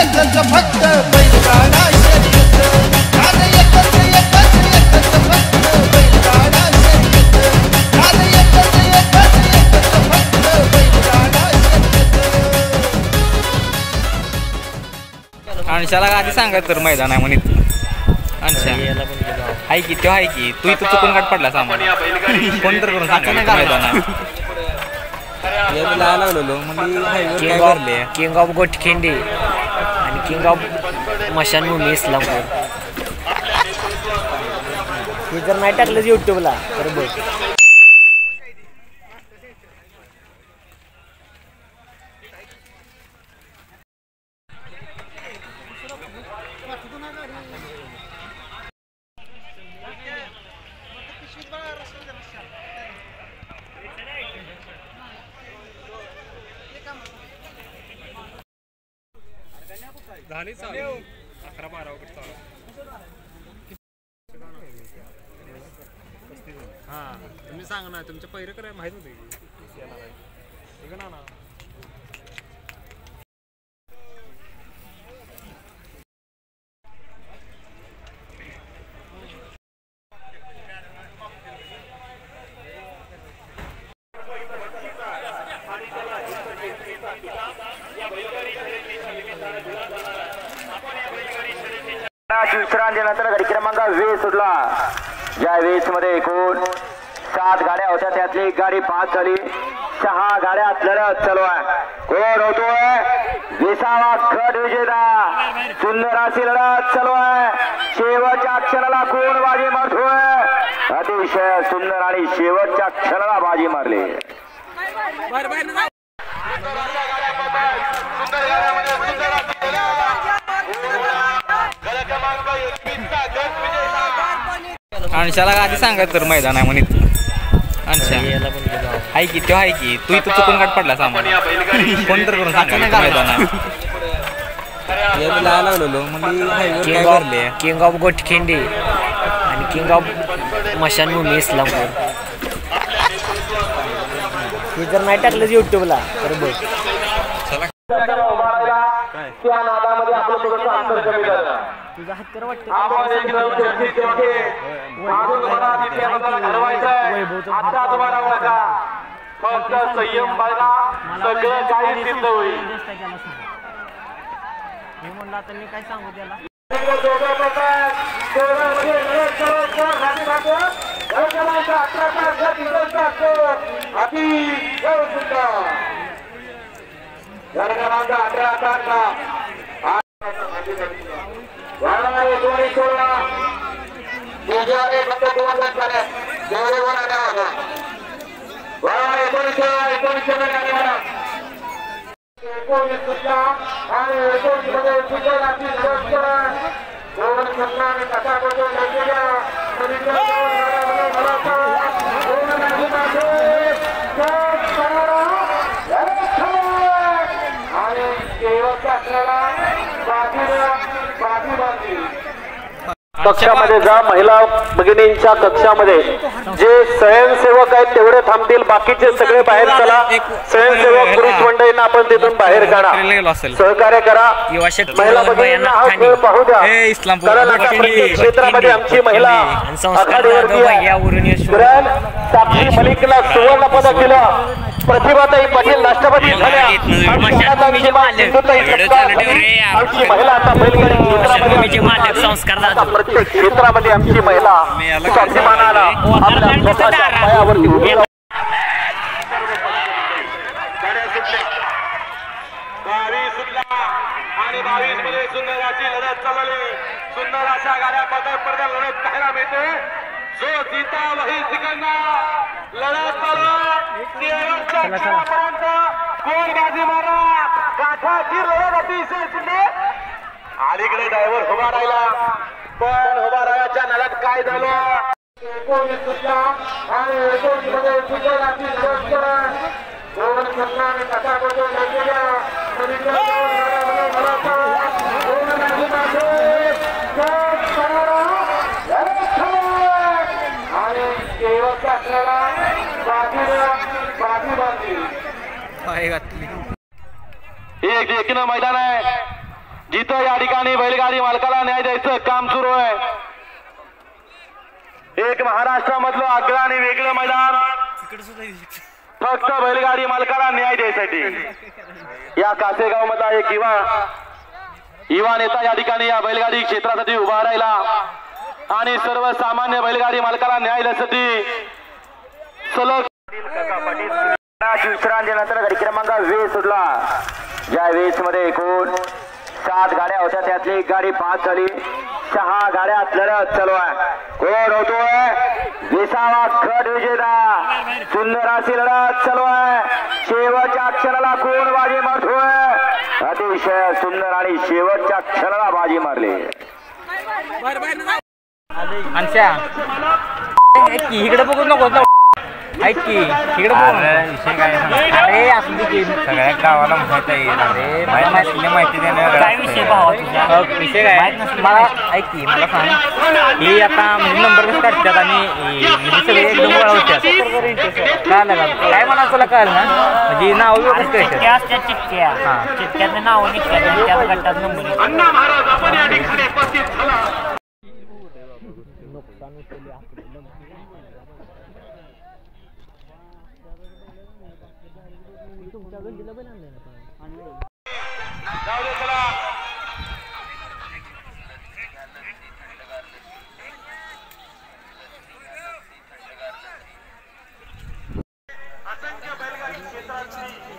एकच फक्त बैलगाडा शर्यत आज एकच एकच एकच फक्त बैलगाडा शर्यत आज एकच एकच एकच फक्त बैलगाडा शर्यत आणशाला आधी सांगा तर मैदान आहे म्हणून आणशा आहे की तो आहे की तू इथं चुकून गाठ पडला सामान कोण तर करून सांगा मैदान आहे किंग ऑफ गोटखिंडी आणि किंग ऑफ मशानभूमी इस्लामपूर हे जर नाही टाकलं यूट्यूबला तर बघ. झाली चालू 11-12 हां तुम्ही सांगा ना तुमच्या पहिरे करायला माहित होते की ना विश्रांतीनंतर गाडी क्रमांक 20 सुटला. या 20 मध्ये एकूण 7 गाड्या होत्या त्यातली एक गाडी 5 झाली. 6 गाड्यात लढत चालू आहे. कोण होतोय 20वा गट विजेता. सुंदर अशी लढत चालू आहे. शेवटच्या क्षणाला कोण बाजी मारतोय. अतिशय सुंदर आणि शेवटच्या क्षणाला बाजी मारली. आणशाला आधी सांगा तर मैदान आहे म्हणून आणशा आहे की तो आहे की तू इथं चुकून गाठ पडला सामान कोण तर करून सांगा मैदान आहे किंग ऑफ गोटखिंडी आणि किंग ऑफ मशानभूमी इस्लामपूर हे जर नाही टाकलं यूट्यूबला तर बघ. त्या नादामध्ये आपलं थोडंसं अंतर कमी झालं. तुझा हात कर वाटतं आता तुम्हाला बघा फक्त संयम बघा सगळं काही सिद्ध होईल. मी म्हणलं आता मी काय सांगू त्याला कक्षामध्ये जा. महिला भगिनींच्या कक्षामध्ये जे स्वयंसेवक आहेत तेवढे थांबतील. बाकीचे सगळे बाहेर चला. स्वयंसेवक पुरुष मंडळींना आपण तिथून बाहेर काढा. सहकार्य करा. महिला भगिनींना हा खेळ पाहू द्या. कारण आता प्रत्येक क्षेत्रामध्ये आमची महिला आघाडीवरती साक्षी मलिकला सुवर्ण पदक दिलं. प्रतिभाताई पाटील राष्ट्रपती झाल्या. आमची महिला आता बैलगाडी प्रत्येक क्षेत्रामध्ये आमची महिला स्वाभिमानाला आपल्या स्वतःच्या पायावरती उभी राहून 22 सुटला आणि 22 मध्ये सुंदर अशी लढत चालवली. सुंदर अशा गाड्या पदक पडद्यात लढत पाहायला मिळते. जो जीता वही सिकंदा लढत चालू शेवटच्या क्षणापर्यंत कोण बाजी मारणार. गाठाची लढत अतिशय सुंदर. अलीकडे ड्रायव्हर उभा राहिला पण उभा राहायच्या नादात काय झालं. 19 सुटला आणि 19 मध्ये सुंदर अशी लढत दोन संघाने कथाबद्दल लढलेल्या आणि शेवटच्या असलेला बाजी एक एकनं मैदान आहे. जिथं या ठिकाणी बैलगाडी मालकाला न्याय द्यायचं काम सुरू आहे. एक महाराष्ट्रामधलं आगळं आणि वेगळं मैदान फक्त बैलगाडी मालकाला न्याय द्यायसाठी. या कासेगाव मधला एक युवा नेता या ठिकाणी या बैलगाडी क्षेत्रासाठी उभा राहिला आणि सर्वसामान्य बैलगाडी मालकाला न्याय देण्यासाठी सलग विश्रांतीनंतर गाडी क्रमांक 20 सुटला. ज्या 20 मध्ये एकूण 7 गाड्या होत्या त्यातली एक गाडी 5 झाली. 6 गाड्यात लढत चालू आहे. कोण होतोय 20वा खट विजेता. सुंदर अशी लढत चालू आहे. शेवटच्या क्षणाला कोण बाजी मारतोय. अतिशय सुंदर आणि शेवटच्या क्षणाला बाजी मारली. अंशा इकडे बघू नको ऐक की इकडे विषय काय अरे आपली सगळ्या गावाला माहिती आहे. अरे माहिती देणार विषय काय मला ऐक की मला सांग हे आता म्हणजे नंबर कसं काढतात आणि म्हणजे सगळे एकदम गोळा होत्यात काय लागत काय म्हणा तुला कळलं ना म्हणजे नाव चिठ्ठ्या चिठ्ठ्याचं नाव निघतात त्या गटात नंबर अण्णा महाराज आपण या ठिकाणी उपस्थित झाला. असंख्य बैलगाडी क्षेत्राची